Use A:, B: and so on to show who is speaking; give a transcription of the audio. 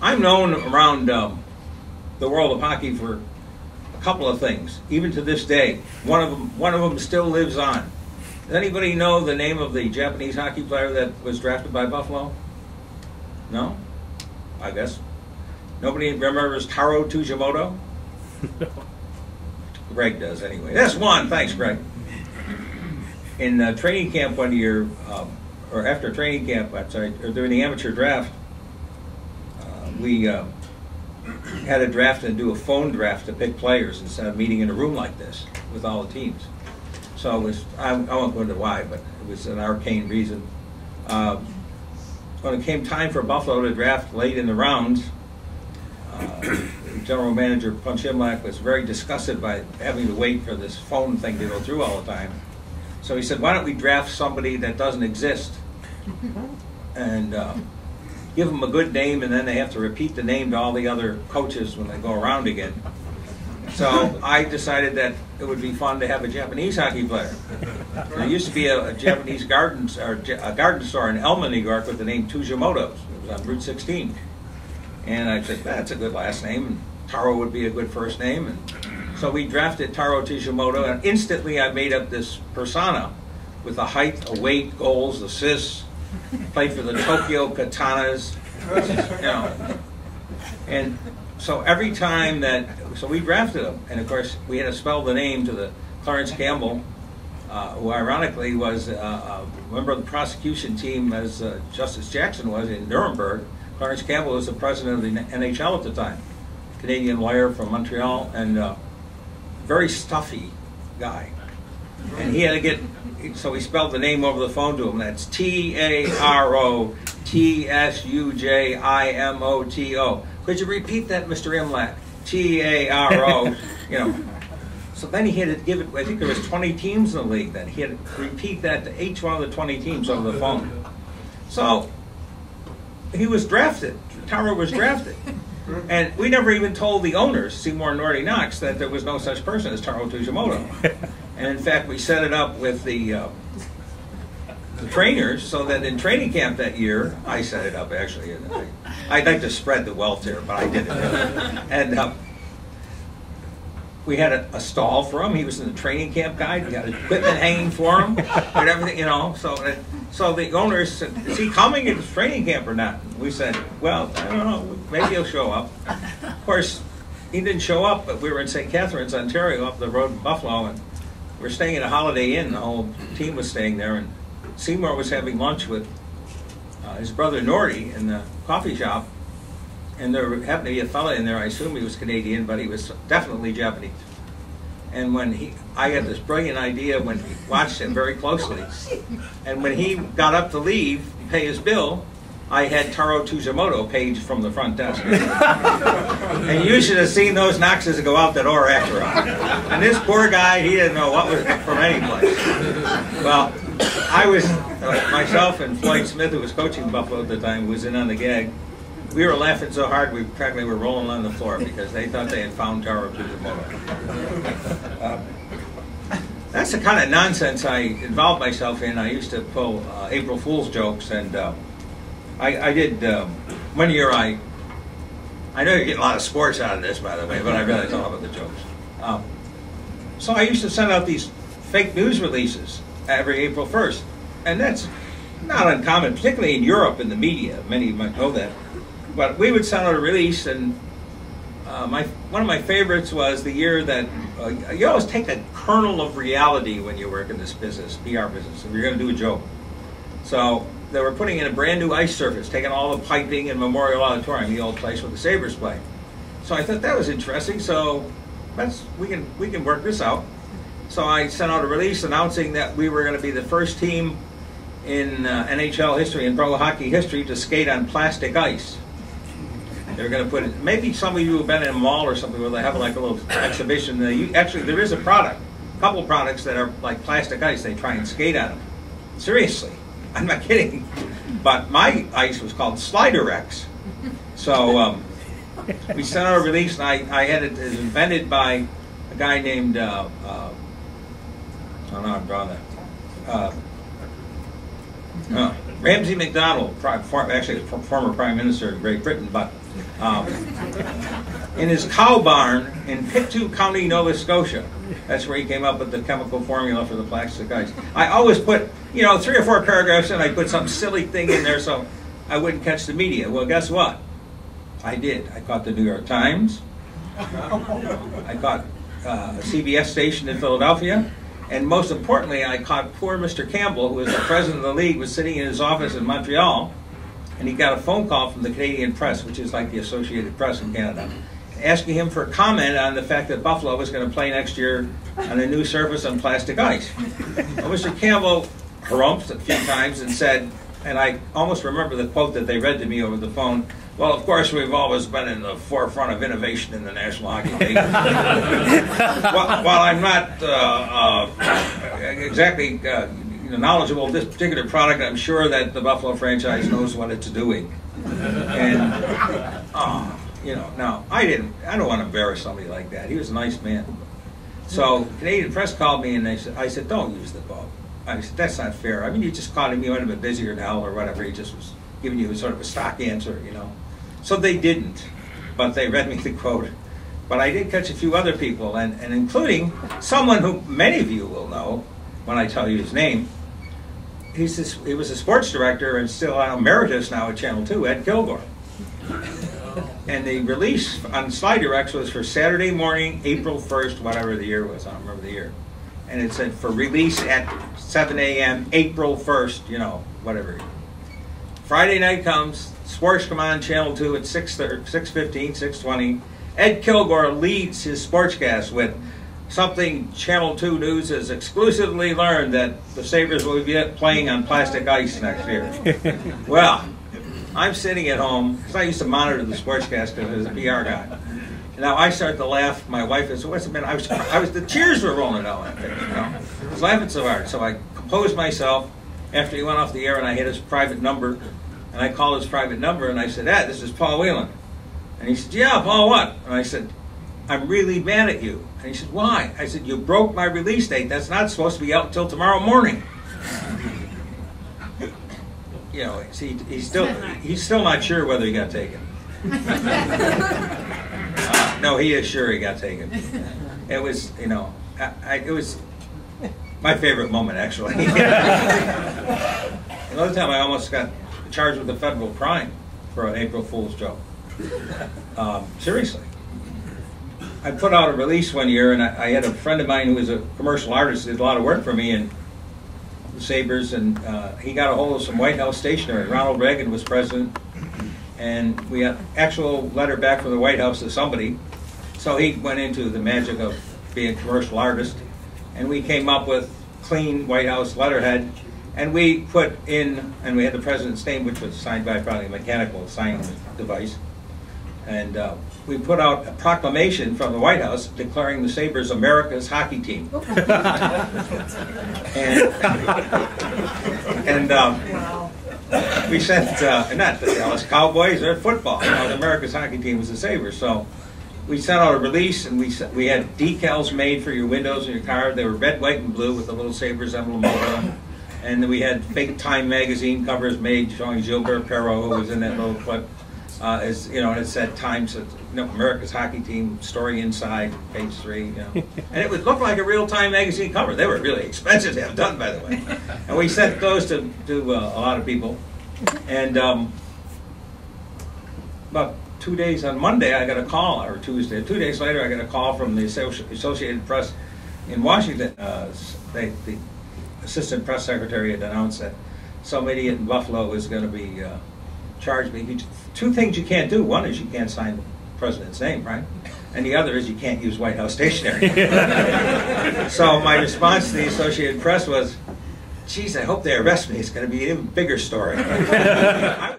A: I'm known around the world of hockey for a couple of things, even to this day. One of them still lives on. Does anybody know the name of the Japanese hockey player that was drafted by Buffalo? No? I guess. Nobody remembers Taro Tujimoto?
B: No.
A: Greg does, anyway. That's one. Thanks, Greg. In training camp one year, or after training camp, I'm sorry, or during the amateur draft, we had a draft and do a phone draft to pick players instead of meeting in a room like this with all the teams. So it was, I won't go into why, but it was an arcane reason. When it came time for Buffalo to draft late in the rounds, General Manager Punch Imlach was very disgusted by having to wait for this phone thing to go through all the time. So he said, why don't we draft somebody that doesn't exist and give them a good name, and then they have to repeat the name to all the other coaches when they go around again. So I decided that it would be fun to have a Japanese hockey player. There used to be a Japanese garden store in Elma, New York with the name Tujimoto's. It was on Route 16. And I said, that's a good last name, and Taro would be a good first name. And so we drafted Taro Tujimoto, and instantly I made up this persona with a height, a weight, goals, assists, played for the Tokyo Katanas, you know. And so every time that, so we drafted him, and of course we had to spell the name to the Clarence Campbell, who ironically was a member of the prosecution team as Justice Jackson was in Nuremberg. Clarence Campbell was the president of the NHL at the time, Canadian lawyer from Montreal, and very stuffy guy. And he had to get, so we spelled the name over the phone to him. That's T-A-R-O-T-S-U-J-I-M-O-T-O. Could you repeat that, Mr. Imlach? T-A-R-O, you know. So then he had to give it, I think there was 20 teams in the league then. He had to repeat that to each one of the 20 teams over the phone. So he was drafted. Taro was drafted. And we never even told the owners, Seymour and Norty Knox, that there was no such person as Taro Tujimoto. And in fact, we set it up with the trainers so that in training camp that year, I set it up actually. And I'd like to spread the wealth here, but I didn't. And we had a stall for him. He was in the training camp guide. We got equipment hanging for him and everything, you know. So the owners said, is he coming to training camp or not? We said, well, I don't know. Maybe he'll show up. Of course, he didn't show up, but we were in St. Catharines, Ontario, up the road in Buffalo, and we were staying at a Holiday Inn. The whole team was staying there, and Seymour was having lunch with his brother Norty in the coffee shop, and there happened to be a fella in there. I assume he was Canadian, but he was definitely Japanese. And when I had this brilliant idea when he watched him very closely, and when he got up to leave, pay his bill, I had Taro Tujimoto paged from the front desk. And you should have seen those Knoxes go out the door after him. And this poor guy, he didn't know what was from any place. Well, I was, myself and Floyd Smith, who was coaching Buffalo at the time, who was in on the gag, we were laughing so hard we practically were rolling on the floor because they thought they had found Taro Tujimoto. That's the kind of nonsense I involved myself in. I used to pull April Fool's jokes, and I did, one year I know you get a lot of sports out of this, by the way, but I realize all of the jokes. So I used to send out these fake news releases every April 1st, and that's not uncommon, particularly in Europe in the media. Many might know that. But we would send out a release, and one of my favorites was the year that you always take a kernel of reality when you work in this business, PR business, if you're going to do a joke. So they were putting in a brand new ice surface, taking all the piping in Memorial Auditorium, the old place where the Sabres play. So I thought that was interesting. So we can work this out. So I sent out a release announcing that we were going to be the first team in NHL history and pro hockey history to skate on plastic ice. They're going to put it. Maybe some of you have been in a mall or something where they have like a little exhibition. Actually, there is a couple products that are like plastic ice. They try and skate on them. Seriously, I'm not kidding. But my ice was called Slider X. So we sent out a release, and I had it invented by a guy named. Oh no, I'm drawing that. Ramsay MacDonald, actually a former Prime Minister of Great Britain, but in his cow barn in Pictou County, Nova Scotia. That's where he came up with the chemical formula for the plastic ice. I always put, 3 or 4 paragraphs in, I put some silly thing in there so I wouldn't catch the media. Well, guess what? I did. I caught the New York Times. I caught a CBS station in Philadelphia. And most importantly, I caught poor Mr. Campbell, who was the president of the league, was sitting in his office in Montreal, and he got a phone call from the Canadian Press, which is like the Associated Press in Canada, asking him for a comment on the fact that Buffalo was going to play next year on a new surface on plastic ice. Well, Mr. Campbell harumphed a few times and said, and I almost remember the quote that they read to me over the phone, well, of course, we've always been in the forefront of innovation in the National Hockey League. While I'm not exactly knowledgeable of this particular product, I'm sure that the Buffalo franchise knows what it's doing. And, now, I don't want to embarrass somebody like that. He was a nice man. So, Canadian Press called me and I said, don't use the quote. I said, that's not fair. I mean, you just caught him, he might have been busier now or whatever, he just was giving you sort of a stock answer, So they didn't, but they read me the quote. But I did catch a few other people, and including someone who many of you will know when I tell you his name. He was a sports director and still emeritus now at Channel 2, Ed Kilgore. And the release on Slide Directs was for Saturday morning, April 1st, whatever the year was, I don't remember the year. And it said for release at 7 a.m., April 1st, whatever. Friday night comes, sports come on Channel 2 at 6:15, 6:20. Ed Kilgore leads his sportscast with something Channel 2 News has exclusively learned, that the Sabres will be playing on plastic ice next year. Well, I'm sitting at home, because I used to monitor the sportscast because I was a PR guy. Now I start to laugh. My wife is, what's the matter? The tears were rolling down my face, I was laughing so hard. So I composed myself after he went off the air, and I hit his private number. And I called his private number, and I said, this is Paul Wieland. And he said, yeah, Paul, what? And I said, I'm really mad at you. And he said, why? I said, you broke my release date. That's not supposed to be out until tomorrow morning. He's still not sure whether he got taken. No, he is sure he got taken. It was, it was my favorite moment, actually. Another time I almost got charged with a federal crime for an April Fool's joke. Seriously. I put out a release one year, and I had a friend of mine who was a commercial artist, did a lot of work for me in the Sabres, and he got a hold of some White House stationery. Ronald Reagan was president, and we got an actual letter back from the White House to somebody. So he went into the magic of being a commercial artist, and we came up with clean White House letterhead, and we put in, and we had the president's name, which was signed by probably a mechanical signing device, and we put out a proclamation from the White House declaring the Sabres America's hockey team. and we sent, not the Dallas Cowboys, or football, America's hockey team was the Sabres. So we sent out a release, and we had decals made for your windows in your car. They were red, white, and blue with the little Sabres emblem over them. And then we had fake Time magazine covers made showing Gilbert Perreault, who was in that little clip. And it said Times, America's hockey team, story inside, page 3. And it would look like a real Time magazine cover. They were really expensive to have done, by the way. And we sent those to a lot of people. And about 2 days on Monday, I got a call, or Tuesday. 2 days later, I got a call from the Associated Press in Washington. The assistant press secretary had announced that some idiot in Buffalo was going to be charged me. 2 things you can't do. One is you can't sign the president's name, right? And the other is you can't use White House stationery. So my response to the Associated Press was, geez, I hope they arrest me. It's going to be an even bigger story.